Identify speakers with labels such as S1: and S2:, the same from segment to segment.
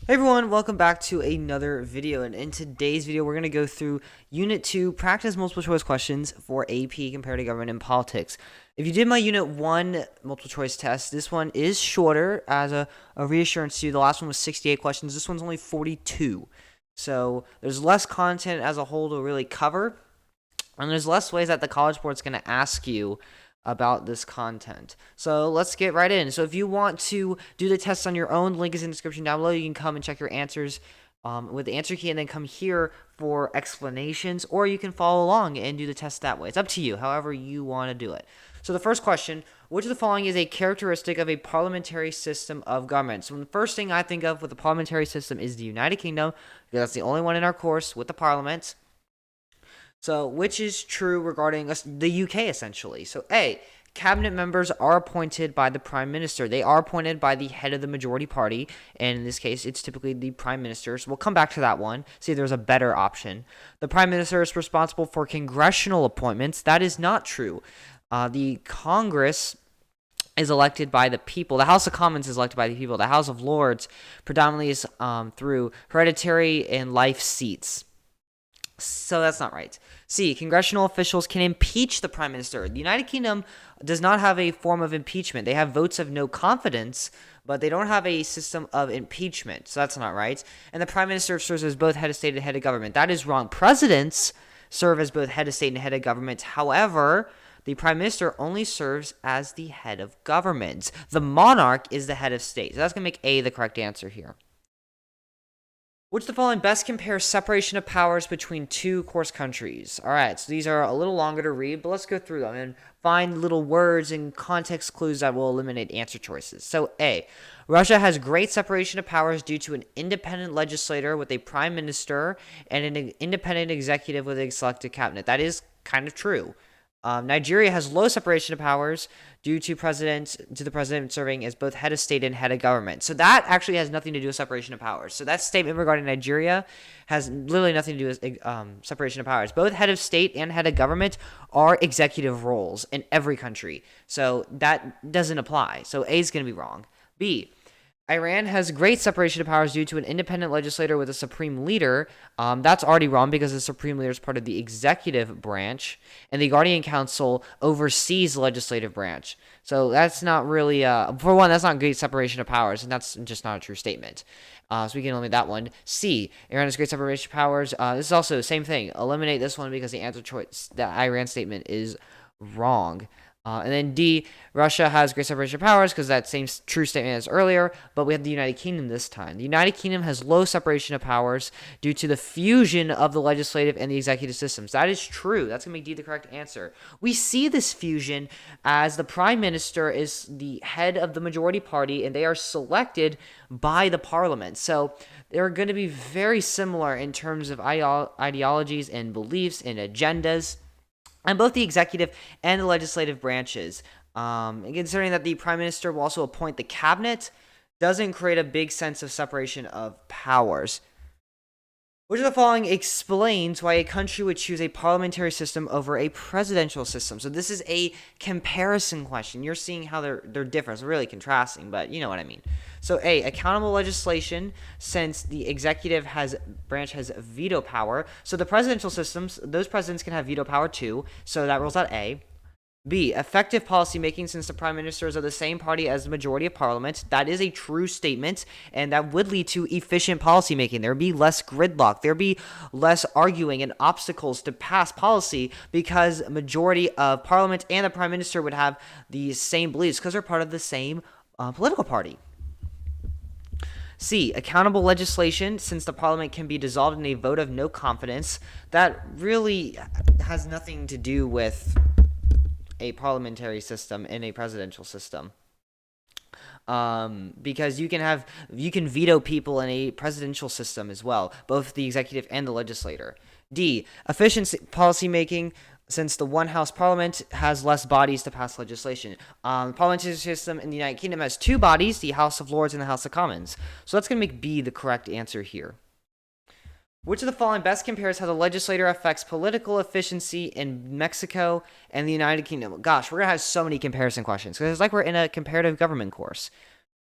S1: Hey everyone, welcome back to another video, and in today's video we're going to go through Unit 2 Practice Multiple Choice Questions for AP Comparative Government and Politics. If you did my Unit 1 multiple choice test, this one is shorter as a reassurance to you. The last one was 68 questions, this one's only 42. So there's less content as a whole to really cover, and there's less ways that the College Board's going to ask you about this content. So let's get right in. So if you want to do the test on your own, link is in the description down below. You can come and check your answers with the answer key and then come here for explanations, or you can follow along and do the test that way. It's up to you, however you want to do it. So the first question, which of the following is a characteristic of a parliamentary system of government? So the first thing I think of with the parliamentary system is the United Kingdom, because that's the only one in our course with the parliament. So, which is true regarding the UK, essentially? So, A, cabinet members are appointed by the Prime Minister. They are appointed by the head of the majority party, and in this case, it's typically the Prime Minister. So, we'll come back to that one, see if there's a better option. The Prime Minister is responsible for congressional appointments. That is not true. The Congress is elected by the people. The House of Commons is elected by the people. The House of Lords predominantly is through hereditary and life seats. So that's not right. C, congressional officials can impeach the Prime Minister. The United Kingdom does not have a form of impeachment. They have votes of no confidence, but they don't have a system of impeachment. So that's not right. And the Prime Minister serves as both head of state and head of government. That is wrong. Presidents serve as both head of state and head of government. However, the Prime Minister only serves as the head of government. The monarch is the head of state. So that's going to make A the correct answer here. Which of the following best compares separation of powers between two course countries? All right, so these are a little longer to read, but let's go through them and find little words and context clues that will eliminate answer choices. So A, Russia has great separation of powers due to an independent legislator with a prime minister and an independent executive with a selected cabinet. That is kind of true. Nigeria has low separation of powers due to the president serving as both head of state and head of government. So that actually has nothing to do with separation of powers. So that statement regarding Nigeria has literally nothing to do with separation of powers. Both head of state and head of government are executive roles in every country. So that doesn't apply. So A is going to be wrong. B, Iran has great separation of powers due to an independent legislator with a supreme leader. That's already wrong because the supreme leader is part of the executive branch, and the Guardian Council oversees the legislative branch. So that's not really, for one, that's not great separation of powers, and that's just not a true statement. So we can eliminate that one. C, Iran has great separation of powers. This is also the same thing. Eliminate this one because the answer choice, the Iran statement, is wrong. And then D, Russia has great separation of powers because that same true statement as earlier, but we have the United Kingdom this time. The United Kingdom has low separation of powers due to the fusion of the legislative and the executive systems. That is true. That's going to make D the correct answer. We see this fusion as the Prime Minister is the head of the majority party, and they are selected by the parliament. So they're going to be very similar in terms of ideologies and beliefs and agendas, and both the executive and the legislative branches. And considering that the Prime Minister will also appoint the cabinet, doesn't create a big sense of separation of powers. Which of the following explains why a country would choose a parliamentary system over a presidential system? So this is a comparison question. You're seeing how they're different. It's really contrasting, but you know what I mean. So A, accountable legislation, since the executive branch has veto power. So the presidential systems, those presidents can have veto power too. So that rules out A. B, effective policymaking, since the prime ministers are the same party as the majority of parliament. That is a true statement, and that would lead to efficient policymaking. There would be less gridlock. There would be less arguing and obstacles to pass policy because majority of parliament and the prime minister would have the same beliefs because they're part of the same political party. C, accountable legislation, since the parliament can be dissolved in a vote of no confidence. That really has nothing to do with a parliamentary system and a presidential system, because you can veto people in a presidential system as well, both the executive and the legislator. D, efficient policy making, since the one house parliament has less bodies to pass legislation. The parliamentary system in the United Kingdom has two bodies, the House of Lords and the House of Commons. So that's going to make B the correct answer here. Which of the following best compares how the legislator affects political efficiency in Mexico and the United Kingdom? Gosh, we're going to have so many comparison questions because it's like we're in a comparative government course.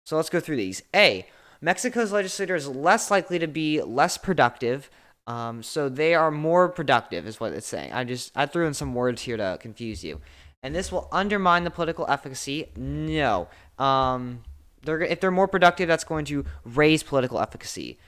S1: So let's go through these. A, Mexico's legislator is less likely to be less productive. So they are more productive, is what it's saying. I threw in some words here to confuse you. And this will undermine the political efficacy. No. If they're more productive, that's going to raise political efficacy.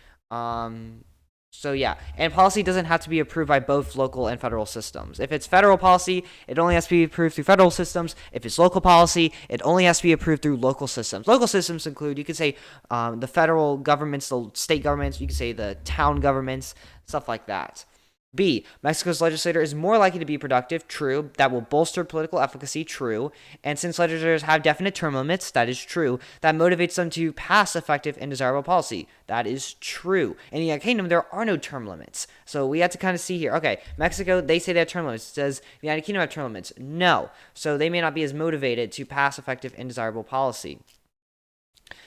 S1: So yeah, and policy doesn't have to be approved by both local and federal systems. If it's federal policy, it only has to be approved through federal systems. If it's local policy, it only has to be approved through local systems. Local systems include, you could say, the federal governments, the state governments, you could say the town governments, stuff like that. B, Mexico's legislator is more likely to be productive. True. That will bolster political efficacy. True. And since legislators have definite term limits, that is true. That motivates them to pass effective and desirable policy. That is true. In the United Kingdom, there are no term limits. So we have to kind of see here. Okay, Mexico, they say they have term limits. It says the United Kingdom have term limits. No. So they may not be as motivated to pass effective and desirable policy.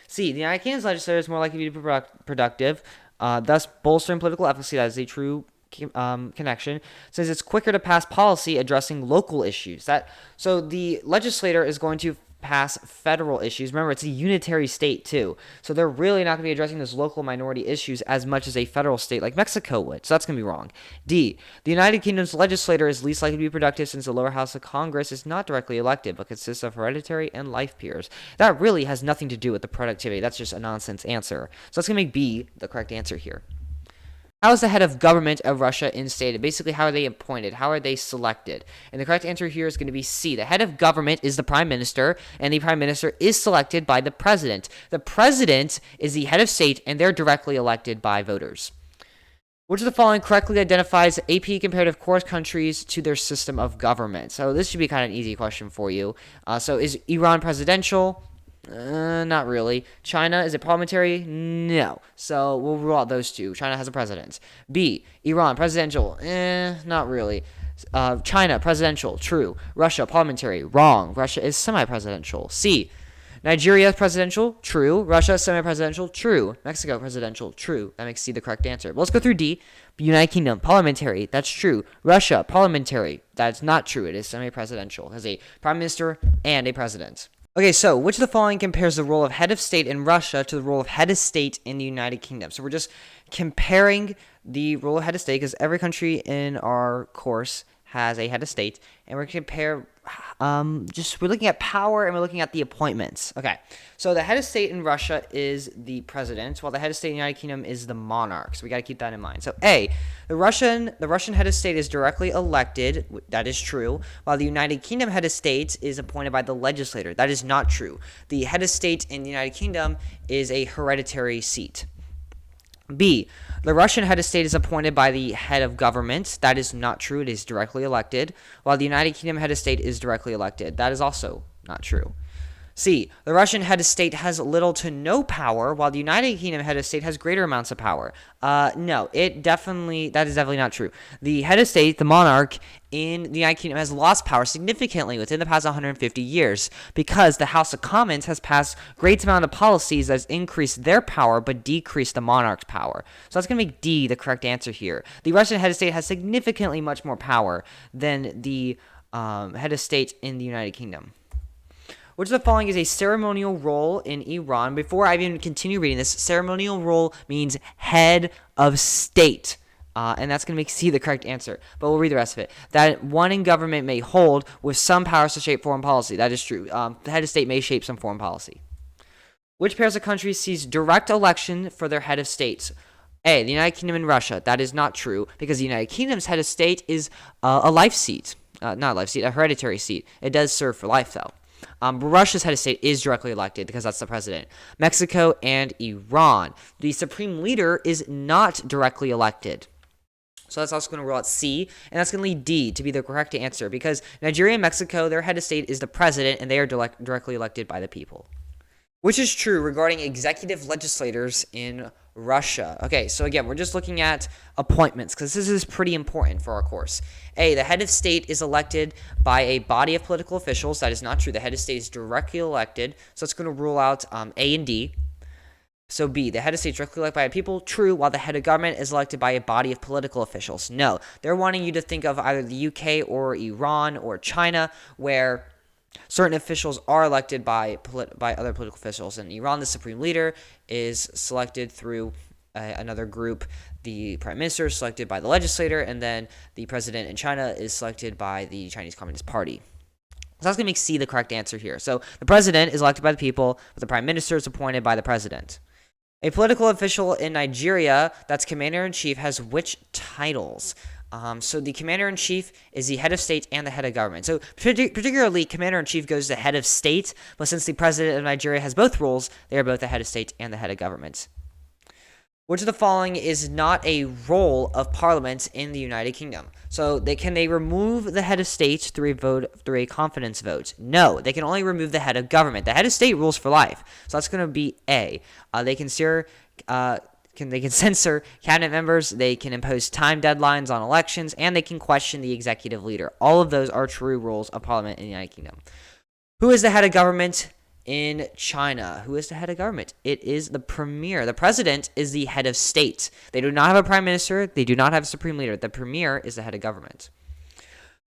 S1: C, the United Kingdom's legislator is more likely to be productive, thus bolstering political efficacy. That is a true connection. Says it's quicker to pass policy addressing local issues. So the legislator is going to pass federal issues. Remember, it's a unitary state too, so they're really not going to be addressing those local minority issues as much as a federal state like Mexico would. So that's going to be wrong. D, the United Kingdom's legislator is least likely to be productive since the lower house of Congress is not directly elected but consists of hereditary and life peers. That really has nothing to do with the productivity. That's just a nonsense answer. So that's going to make B the correct answer here. How is the head of government of Russia instated? Basically, how are they appointed? How are they selected? And the correct answer here is going to be C. The head of government is the prime minister, and the prime minister is selected by the president. The president is the head of state, and they're directly elected by voters. Which of the following correctly identifies AP comparative course countries to their system of government? So this should be kind of an easy question for you. So is Iran presidential? Not really. China, is it parliamentary? No. So we'll rule out those two. China has a president. B, Iran, presidential? Not really. China, presidential? True. Russia, parliamentary? Wrong. Russia is semi-presidential. C, Nigeria, presidential? True. Russia, semi-presidential? True. Mexico, presidential? True. That makes C the correct answer. Well, let's go through D. United Kingdom, parliamentary? That's true. Russia, parliamentary? That's not true. It is semi-presidential. It has a prime minister and a president. Okay, so which of the following compares the role of head of state in Russia to the role of head of state in the United Kingdom? So we're just comparing the role of head of state because every country in our course has a head of state, and we're going to compare, we're looking at power and we're looking at the appointments. Okay, so the head of state in Russia is the president, while the head of state in the United Kingdom is the monarch. So we got to keep that in mind. So A, the Russian head of state is directly elected. That is true. While the United Kingdom head of state is appointed by the legislator. That is not true. The head of state in the United Kingdom is a hereditary seat. B, the Russian head of state is appointed by the head of government. That is not true. It is directly elected. While the United Kingdom head of state is directly elected. That is also not true. C, the Russian head of state has little to no power, while the United Kingdom head of state has greater amounts of power. No, that is definitely not true. The head of state, the monarch in the United Kingdom, has lost power significantly within the past 150 years because the House of Commons has passed great amount of policies that has increased their power but decreased the monarch's power. So that's going to make D the correct answer here. The Russian head of state has significantly much more power than the head of state in the United Kingdom. Which of the following is a ceremonial role in Iran? Before I even continue reading this, ceremonial role means head of state. And that's going to make C the correct answer. But we'll read the rest of it. That one in government may hold with some powers to shape foreign policy. That is true. The head of state may shape some foreign policy. Which pairs of countries sees direct election for their head of states? A, the United Kingdom and Russia. That is not true because the United Kingdom's head of state is a life seat. Not a life seat, a hereditary seat. It does serve for life, though. Russia's head of state is directly elected because that's the president. Mexico and Iran. The supreme leader is not directly elected. So that's also going to rule out C, and that's going to lead D to be the correct answer because Nigeria and Mexico, their head of state is the president, and they are directly elected by the people. Which is true regarding executive legislators in Russia. Okay, so again, we're just looking at appointments because this is pretty important for our course. A, the head of state is elected by a body of political officials. That is not true. The head of state is directly elected, so it's going to rule out A and D. So B, the head of state is directly elected by the people. True, while the head of government is elected by a body of political officials. No, they're wanting you to think of either the UK or Iran or China, where Certain officials are elected by other political officials. In Iran, the supreme leader is selected through another group. The prime minister is selected by the legislator, and then the president in China is selected by the Chinese Communist Party. So that's going to make C the correct answer here. So the president is elected by the people, but the prime minister is appointed by the president. A political official in Nigeria that's commander-in-chief has which titles? So the commander-in-chief is the head of state and the head of government. So particularly, commander-in-chief goes to head of state, but since the president of Nigeria has both roles, they are both the head of state and the head of government. Which of the following is not a role of Parliament in the United Kingdom? So can they remove the head of state through a confidence vote? No, they can only remove the head of government. The head of state rules for life. So that's going to be A. They can censor cabinet members. They can impose time deadlines on elections, and they can question the executive leader. All of those are true rules of Parliament in the United Kingdom. Who is the head of government in China? Who is the head of government? It is the premier. The president is the head of state. They do not have a prime minister. They do not have a supreme leader. The premier is the head of government.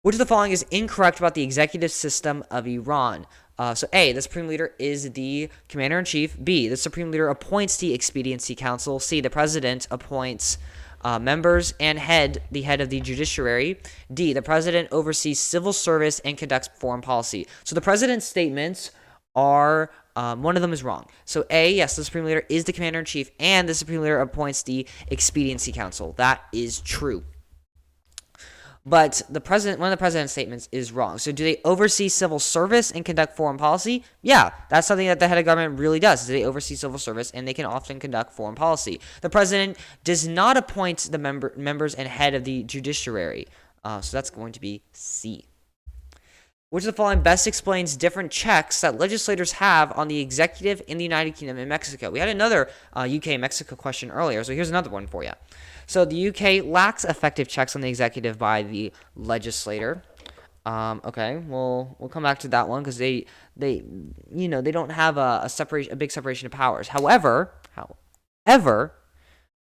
S1: Which of the following is incorrect about the executive system of Iran? So A, the supreme leader is the commander-in-chief. B, the supreme leader appoints the expediency council. C, the president appoints members and the head of the judiciary. D, the president oversees civil service and conducts foreign policy. So the president's statements are one of them is wrong. So A, yes, the supreme leader is the commander-in-chief, and the supreme leader appoints the expediency council. That is true. But one of the president's statements is wrong. So do they oversee civil service and conduct foreign policy? Yeah, that's something that the head of government really does. They oversee civil service, and they can often conduct foreign policy. The president does not appoint the members and head of the judiciary. So that's going to be C. Which of the following best explains different checks that legislators have on the executive in the United Kingdom and Mexico? We had another UK-Mexico question earlier, so here's another one for you. So the UK lacks effective checks on the executive by the legislator. Okay, we'll come back to that one because they don't have a big separation of powers. However,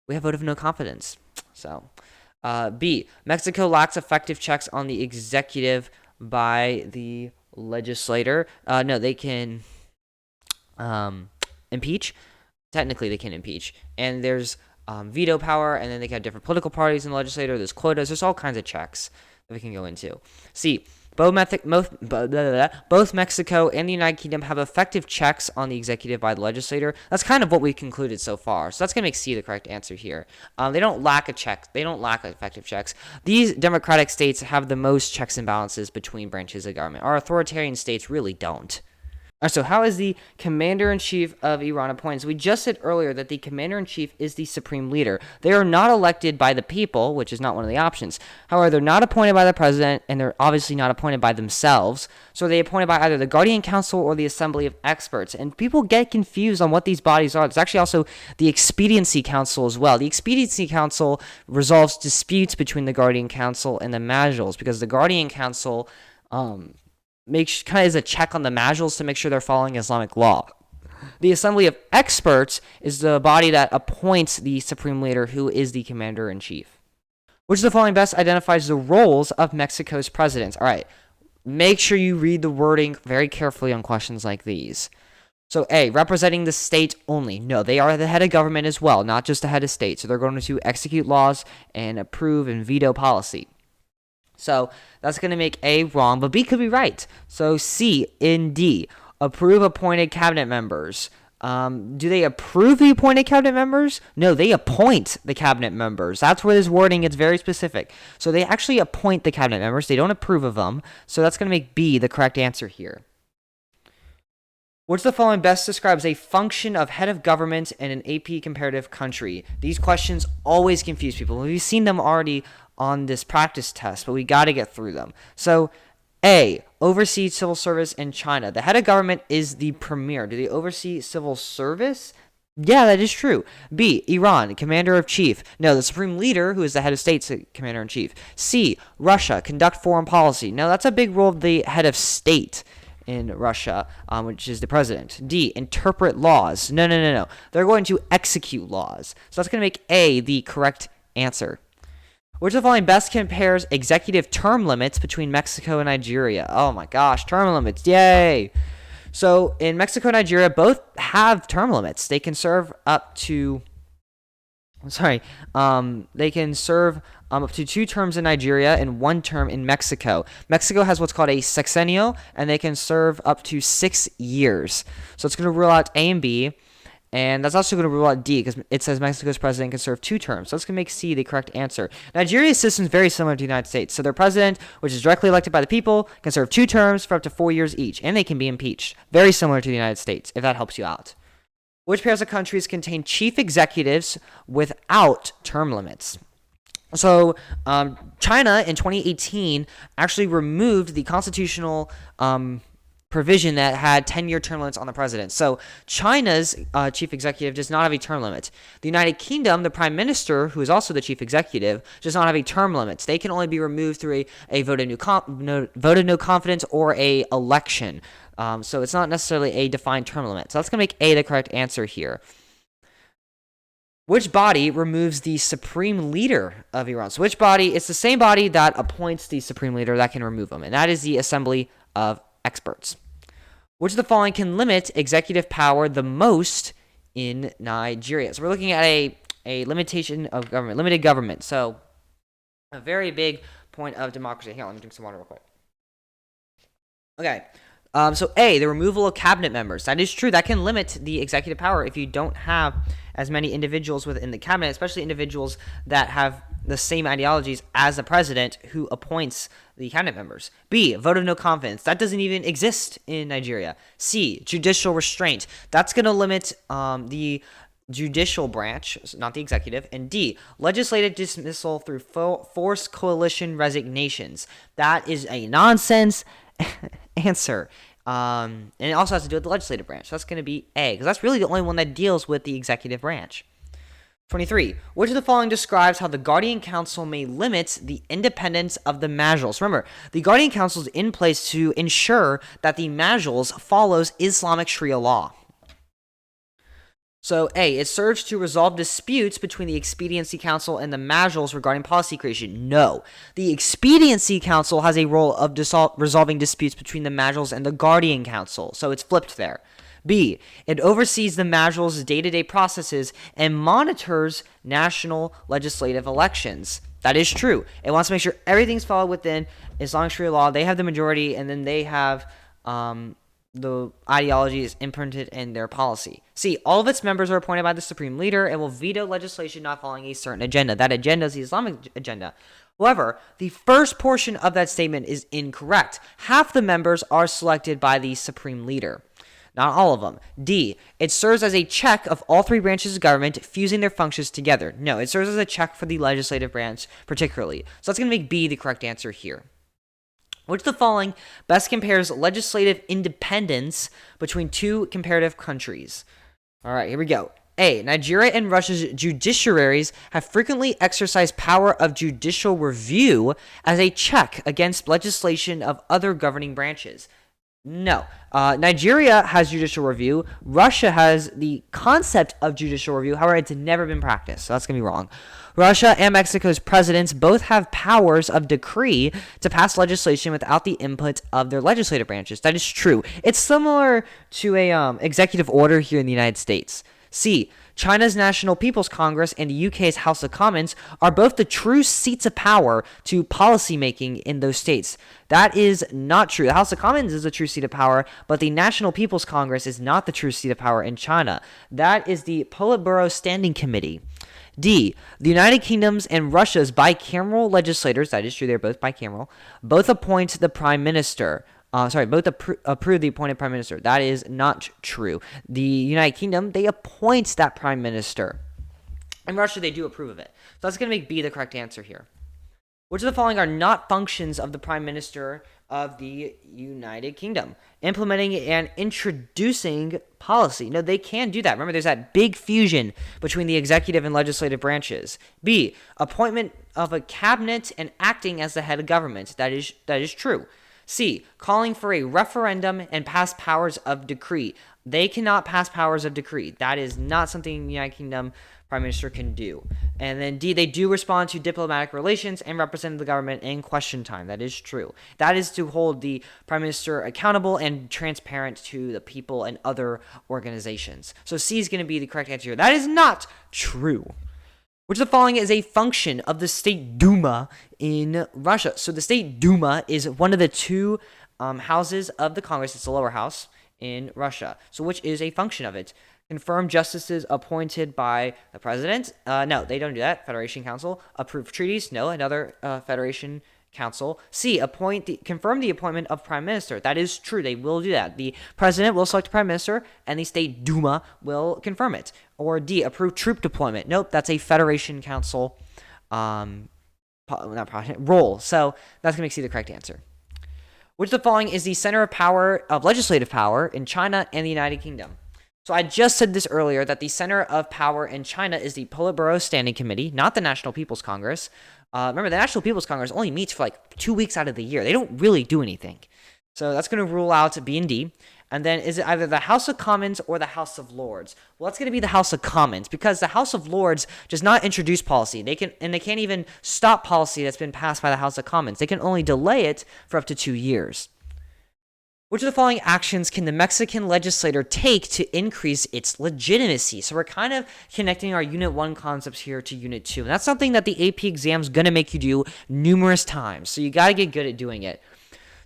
S1: we have vote of no confidence. So B, Mexico lacks effective checks on the executive by the legislator. No, they can impeach. Technically, they can impeach. And there's veto power, and then they can have different political parties in the legislature. There's quotas. There's all kinds of checks that we can go into. See, both Mexico and the United Kingdom have effective checks on the executive by the legislator. That's kind of what we concluded so far. So that's going to make C the correct answer here. They don't lack a check. They don't lack effective checks. These democratic states have the most checks and balances between branches of government. Our authoritarian states really don't. So how is the commander-in-chief of Iran appointed? So we just said earlier that the commander-in-chief is the supreme leader. They are not elected by the people, which is not one of the options. However, they're not appointed by the president, and they're obviously not appointed by themselves. So they're appointed by either the Guardian Council or the Assembly of Experts. And people get confused on what these bodies are. There's actually also the Expediency Council as well. The Expediency Council resolves disputes between the Guardian Council and the Majles, because the Guardian Council kind of is a check on the Majles to make sure they're following Islamic law. The Assembly of Experts is the body that appoints the supreme leader, who is the commander-in-chief. Which of the following best identifies the roles of Mexico's presidents? All right, make sure you read the wording very carefully on questions like these. So A, representing the state only. No, they are the head of government as well, not just the head of state. So they're going to execute laws and approve and veto policy. So that's going to make A wrong, but B could be right. So C in D, approve appointed cabinet members. Do they approve the appointed cabinet members? No, they appoint the cabinet members. That's where this wording gets very specific. So they actually appoint the cabinet members. They don't approve of them. So that's going to make B the correct answer here. Which of the following best describes a function of head of government in an AP comparative country? These questions always confuse people. We've seen them already on this practice test, but we got to get through them. So A, oversee civil service in China. The head of government is the premier. Do they oversee civil service? Yeah, that is true. B, Iran, commander of chief. No, the supreme leader, who is the head of state, is commander in chief. C, Russia, conduct foreign policy. No, that's a big role of the head of state in Russia, which is the president. D, interpret laws. No. They're going to execute laws. So that's going to make A the correct answer. Which of the following best compares executive term limits between Mexico and Nigeria? Oh my gosh, term limits, yay! So in Mexico and Nigeria, both have term limits. They can serve up to, they can serve up to 2 terms in Nigeria and 1 term in Mexico. Mexico has what's called a sexennial, and they can serve up to 6 years. So it's going to rule out A and B. And that's also going to rule out D because it says Mexico's president can serve 2 terms. So that's going to make C the correct answer. Nigeria's system is very similar to the United States. So their president, which is directly elected by the people, can serve 2 terms for up to 4 years each. And they can be impeached. Very similar to the United States, if that helps you out. Which pairs of countries contain chief executives without term limits? So China in 2018 actually removed the constitutional provision that had 10-year term limits on the president. So China's chief executive does not have a term limit. The United Kingdom, the prime minister, who is also the chief executive, does not have a term limit. They can only be removed through a vote of no confidence or a election. So it's not necessarily a defined term limit. So that's going to make A the correct answer here. Which body removes the supreme leader of Iran? So which body? It's the same body that appoints the supreme leader that can remove him, and that is the Assembly of Experts. Which of the following can limit executive power the most in Nigeria? So we're looking at a limitation of government, limited government. So a very big point of democracy. Here, let me drink some water real quick. Okay. So A, the removal of cabinet members. That is true. That can limit the executive power if you don't have as many individuals within the cabinet, especially individuals that have the same ideologies as the president who appoints the cabinet members. B, vote of no confidence. That doesn't even exist in Nigeria. C, judicial restraint. That's going to limit the judicial branch, not the executive. And D, legislative dismissal through forced coalition resignations. That is a nonsense answer. And it also has to do with the legislative branch. So that's going to be A, because that's really the only one that deals with the executive branch. 23. Which of the following describes how the Guardian Council may limit the independence of the Majlis? Remember, the Guardian Council is in place to ensure that the Majlis follows Islamic Sharia law. So A, it serves to resolve disputes between the Expediency Council and the Majlis regarding policy creation. No. The Expediency Council has a role of resolving disputes between the Majlis and the Guardian Council. So it's flipped there. B, it oversees the Majlis' day-to-day processes and monitors national legislative elections. That is true. It wants to make sure everything's followed within Islamic Sharia law. They have the majority, and then they have the ideology is imprinted in their policy. C, all of its members are appointed by the supreme leader and will veto legislation not following a certain agenda. That agenda is the Islamic agenda. However, the first portion of that statement is incorrect. Half the members are selected by the supreme leader. Not all of them. D, it serves as a check of all 3 branches of government, fusing their functions together. No, it serves as a check for the legislative branch particularly. So that's going to make B the correct answer here. Which of the following best compares legislative independence between 2 comparative countries? All right, here we go. A, Nigeria and Russia's judiciaries have frequently exercised power of judicial review as a check against legislation of other governing branches. No. Nigeria has judicial review. Russia has the concept of judicial review. However, it's never been practiced, so that's going to be wrong. Russia and Mexico's presidents both have powers of decree to pass legislation without the input of their legislative branches. That is true. It's similar to a executive order here in the United States. C, China's National People's Congress and the UK's House of Commons are both the true seats of power to policymaking in those states. That is not true. The House of Commons is a true seat of power, but the National People's Congress is not the true seat of power in China. That is the Politburo Standing Committee. D, the United Kingdom's and Russia's bicameral legislators, that is true, they're both bicameral, both appoint the prime minister. Both approve the appointed prime minister. That is not true. The United Kingdom, they appoint that prime minister. In Russia, they do approve of it. So that's going to make B the correct answer here. Which of the following are not functions of the prime minister of the United Kingdom? Implementing and introducing policy. No, they can do that. Remember, there's that big fusion between the executive and legislative branches. B, appointment of a cabinet and acting as the head of government. That is true. C, calling for a referendum and pass powers of decree. They cannot pass powers of decree. That is not something the United Kingdom Prime Minister can do. And then D, they do respond to diplomatic relations and represent the government in question time. That is true. That is to hold the Prime Minister accountable and transparent to the people and other organizations. So C is going to be the correct answer here. That is not true. Which of the following is a function of the State Duma in Russia? So the State Duma is one of the two houses of the Congress. It's the lower house in Russia. So which is a function of it? Confirm justices appointed by the president? No, they don't do that. Federation Council. Approve treaties? No, another Federation Council. C, confirm the appointment of Prime Minister. That is true. They will do that. The president will select a Prime Minister, and the State Duma will confirm it. Or D, approve troop deployment. Nope, that's a Federation Council role. So that's going to be the correct answer. Which of the following is the center of power of legislative power in China and the United Kingdom? So I just said this earlier, that the center of power in China is the Politburo Standing Committee, not the National People's Congress. Remember, the National People's Congress only meets for like 2 weeks out of the year. They don't really do anything. So that's going to rule out B and D. And then is it either the House of Commons or the House of Lords? Well, it's going to be the House of Commons, because the House of Lords does not introduce policy. They can't even stop policy that's been passed by the House of Commons. They can only delay it for up to 2 years. Which of the following actions can the Mexican legislator take to increase its legitimacy? So we're kind of connecting our Unit 1 concepts here to Unit 2. And that's something that the AP exam is going to make you do numerous times. So you got to get good at doing it.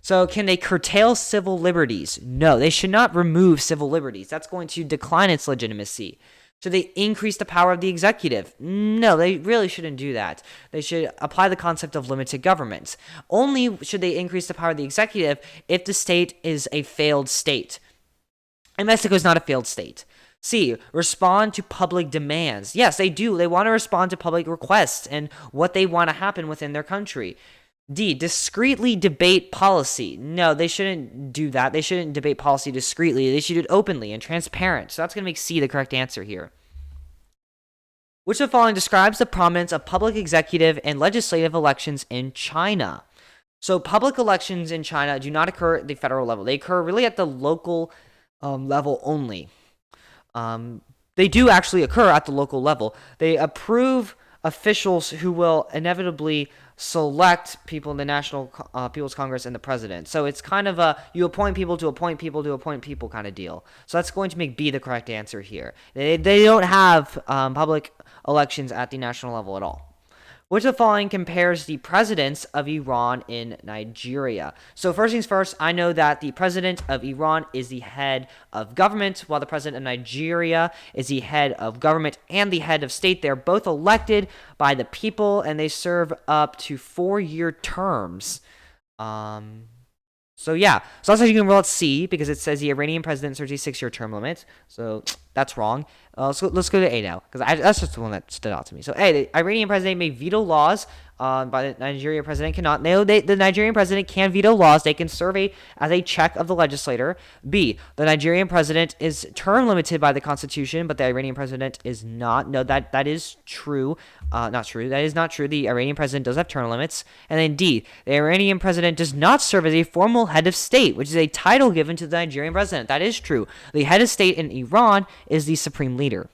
S1: So can they curtail civil liberties? No, they should not remove civil liberties. That's going to decline its legitimacy. Should they increase the power of the executive? No, they really shouldn't do that. They should apply the concept of limited government. Only should they increase the power of the executive if the state is a failed state. And Mexico is not a failed state. C, respond to public demands. Yes, they do. They want to respond to public requests and what they want to happen within their country. D, discreetly debate policy. No, they shouldn't do that. They shouldn't debate policy discreetly. They should do it openly and transparent. So that's going to make C the correct answer here. Which of the following describes the prominence of public executive and legislative elections in China? So public elections in China do not occur at the federal level. They occur really at the local level only. They do actually occur at the local level. They approve officials who will inevitably select people in the National People's Congress and the president. So it's kind of a you appoint people to appoint people to appoint people kind of deal. So that's going to make B the correct answer here. They don't have public elections at the national level at all. Which of the following compares the presidents of Iran and Nigeria? So first things first, I know that the president of Iran is the head of government, while the president of Nigeria is the head of government and the head of state. They're both elected by the people, and they serve up to 4-year terms. So that's how you can rule out C, because it says the Iranian president serves a 6-year term limit. So that's wrong. Let's go to A now, because that's just the one that stood out to me. So A, the Iranian president may veto laws, but the Nigerian president cannot. No, the Nigerian president can veto laws. They can serve as a check of the legislator. B, the Nigerian president is term limited by the Constitution, but the Iranian president is not. No, that is true. Not true. That is not true. The Iranian president does have term limits. And then D, the Iranian president does not serve as a formal head of state, which is a title given to the Nigerian president. That is true. The head of state in Iran is the supreme leader.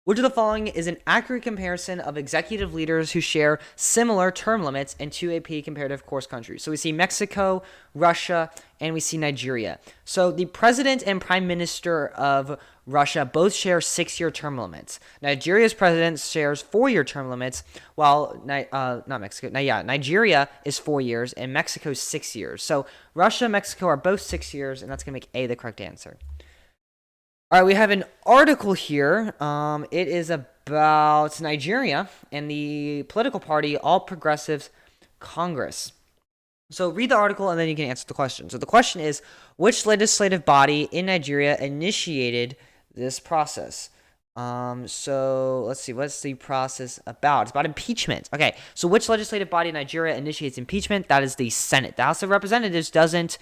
S1: Which of the following is an accurate comparison of executive leaders who share similar term limits in two AP comparative course countries? So we see Mexico, Russia, and we see Nigeria. So the president and prime minister of Russia both share 6-year term limits. Nigeria's president shares 4-year term limits, while Nigeria is 4 years and Mexico's 6 years. So Russia and Mexico are both 6 years, and that's going to make A the correct answer. All right, we have an article here. It is about Nigeria and the political party All Progressives Congress. So read the article and then you can answer the question. So the question is, which legislative body in Nigeria initiated this process? So let's see, what's the process about? It's about impeachment. Okay, so which legislative body in Nigeria initiates impeachment? That is the Senate. The House of Representatives doesn't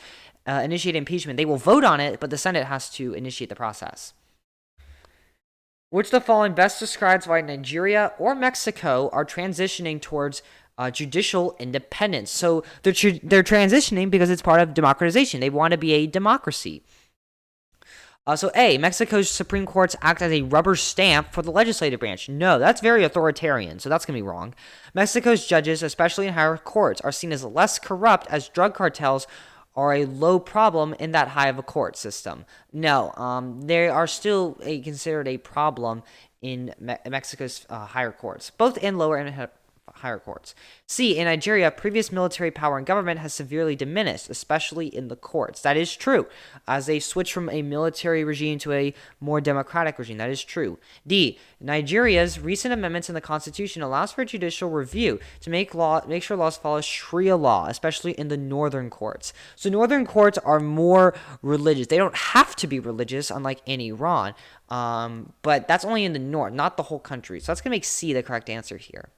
S1: initiate impeachment. They will vote on it, but the Senate has to initiate the process. Which of the following best describes why Nigeria or Mexico are transitioning towards judicial independence. So they're transitioning because it's part of democratization. They want to be a democracy. So A, Mexico's Supreme Courts act as a rubber stamp for the legislative branch. No, that's very authoritarian, so that's going to be wrong. Mexico's judges, especially in higher courts, are seen as less corrupt as drug cartels are a low problem in that high of a court system. No, they are still considered a problem in Mexico's higher courts, both in lower and higher courts. C, in Nigeria, previous military power and government has severely diminished, especially in the courts. That is true. As they switch from a military regime to a more democratic regime, that is true. D, Nigeria's recent amendments in the constitution allows for judicial review to make sure laws follow Sharia law, especially in the northern courts. So northern courts are more religious. They don't have to be religious, unlike in Iran, but that's only in the north, not the whole country. So that's going to make C the correct answer here.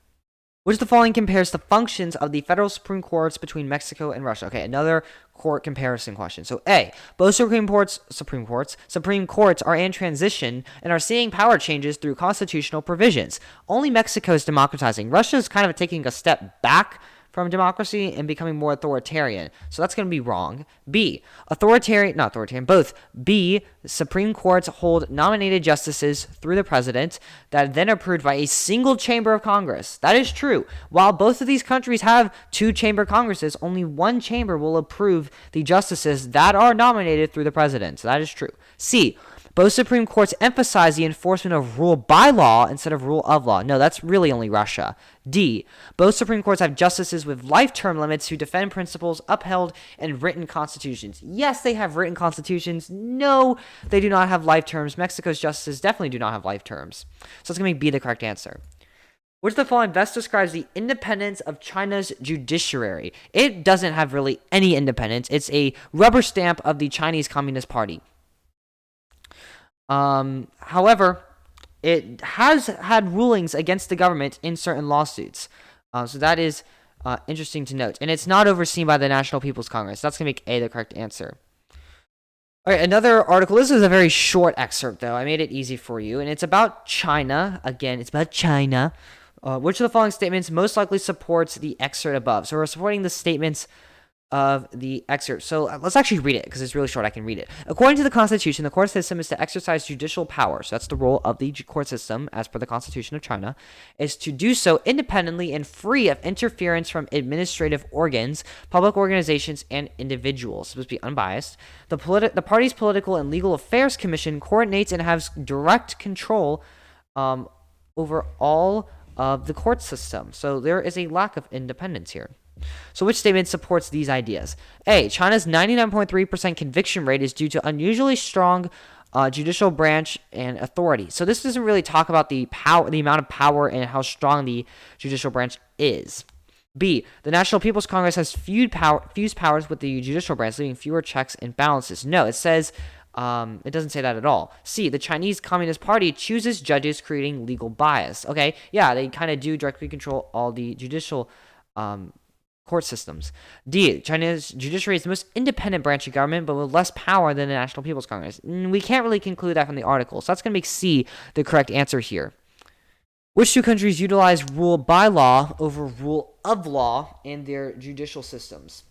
S1: Which of the following compares the functions of the federal Supreme Courts between Mexico and Russia? Okay, another court comparison question. So A, both Supreme Courts are in transition and are seeing power changes through constitutional provisions. Only Mexico is democratizing. Russia is kind of taking a step back from democracy and becoming more authoritarian. So that's going to be wrong. B, both. B, Supreme Courts hold nominated justices through the president that are then approved by a single chamber of Congress. That is true. While both of these countries have two-chamber Congresses, only one chamber will approve the justices that are nominated through the president. So that is true. C, both Supreme Courts emphasize the enforcement of rule by law instead of rule of law. No, that's really only Russia. D, both Supreme Courts have justices with life term limits who defend principles upheld in written constitutions. Yes, they have written constitutions. No, they do not have life terms. Mexico's justices definitely do not have life terms. So it's going to be B, the correct answer. Which of the following best describes the independence of China's judiciary? It doesn't have really any independence. It's a rubber stamp of the Chinese Communist Party. However, it has had rulings against the government in certain lawsuits. So that is interesting to note. And it's not overseen by the National People's Congress. That's going to make A the correct answer. All right, another article. This is a very short excerpt, though. I made it easy for you. And it's about China. Again, it's about China. Which of the following statements most likely supports the excerpt above? So we're supporting the statements of the excerpt. So let's actually read it because it's really short. I can read it. According to the Constitution, the court system is to exercise judicial power. So that's the role of the court system, as per the Constitution of China, is to do so independently and free of interference from administrative organs, public organizations, and individuals. It's supposed to be unbiased. The party's Political and Legal Affairs Commission coordinates and has direct control over all of the court system. So there is a lack of independence here. So which statement supports these ideas? A, China's 99.3% conviction rate is due to unusually strong judicial branch and authority. So this doesn't really talk about the amount of power and how strong the judicial branch is. B, the National People's Congress has fused powers with the judicial branch, leaving fewer checks and balances. No, it says it doesn't say that at all. C, the Chinese Communist Party chooses judges, creating legal bias. Okay, yeah, they kind of do directly control all the judicial court systems. D, China's judiciary is the most independent branch of government, but with less power than the National People's Congress. We can't really conclude that from the article, so that's going to make C the correct answer here. Which two countries utilize rule by law over rule of law in their judicial systems?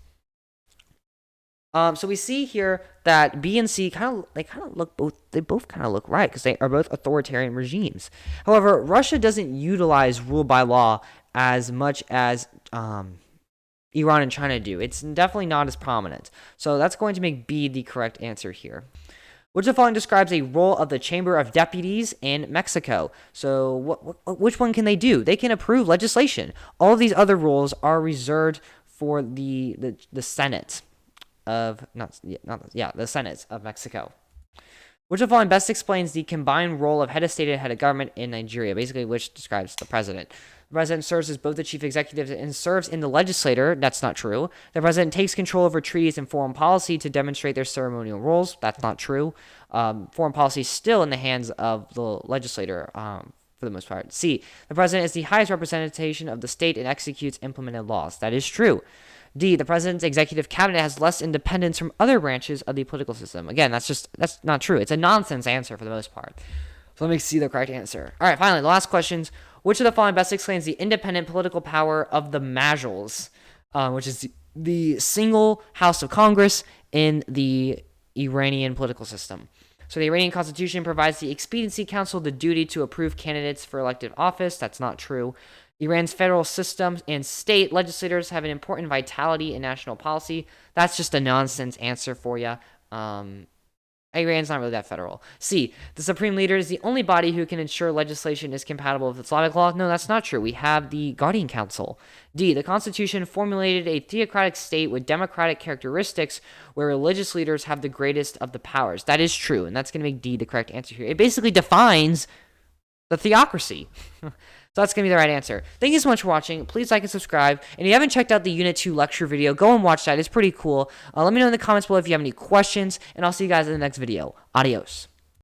S1: So we see here that B and C they both kind of look right because they are both authoritarian regimes. However, Russia doesn't utilize rule by law as much as Iran and China do. It's definitely not as prominent. So that's going to make B the correct answer here. Which of the following describes a role of the Chamber of Deputies in Mexico? So which one can they do? They can approve legislation. All of these other roles are reserved for the Senate of the Senate of Mexico. Which of the following best explains the combined role of head of state and head of government in Nigeria? Basically, which describes the president. The president serves as both the chief executive and serves in the legislature. That's not true. The president takes control over treaties and foreign policy to demonstrate their ceremonial roles. That's not true. Foreign policy is still in the hands of the legislator for the most part. C, the president is the highest representation of the state and executes implemented laws. That is true. D, the president's executive cabinet has less independence from other branches of the political system. Again, that's not true. It's a nonsense answer for the most part. So let me see the correct answer. All right, finally, the last questions. Which of the following best explains the independent political power of the Majles, which is the single house of Congress in the Iranian political system? So the Iranian constitution provides the Expediency Council the duty to approve candidates for elective office. That's not true. Iran's federal system and state legislators have an important vitality in national policy. That's just a nonsense answer for you. Iran's not really that federal. C, the supreme leader is the only body who can ensure legislation is compatible with Islamic law. No, that's not true. We have the Guardian Council. D, the Constitution formulated a theocratic state with democratic characteristics where religious leaders have the greatest of the powers. That is true, and that's going to make D the correct answer here. It basically defines the theocracy. So that's going to be the right answer. Thank you so much for watching. Please like and subscribe. And if you haven't checked out the Unit 2 lecture video, go and watch that. It's pretty cool. Let me know in the comments below if you have any questions, and I'll see you guys in the next video. Adios.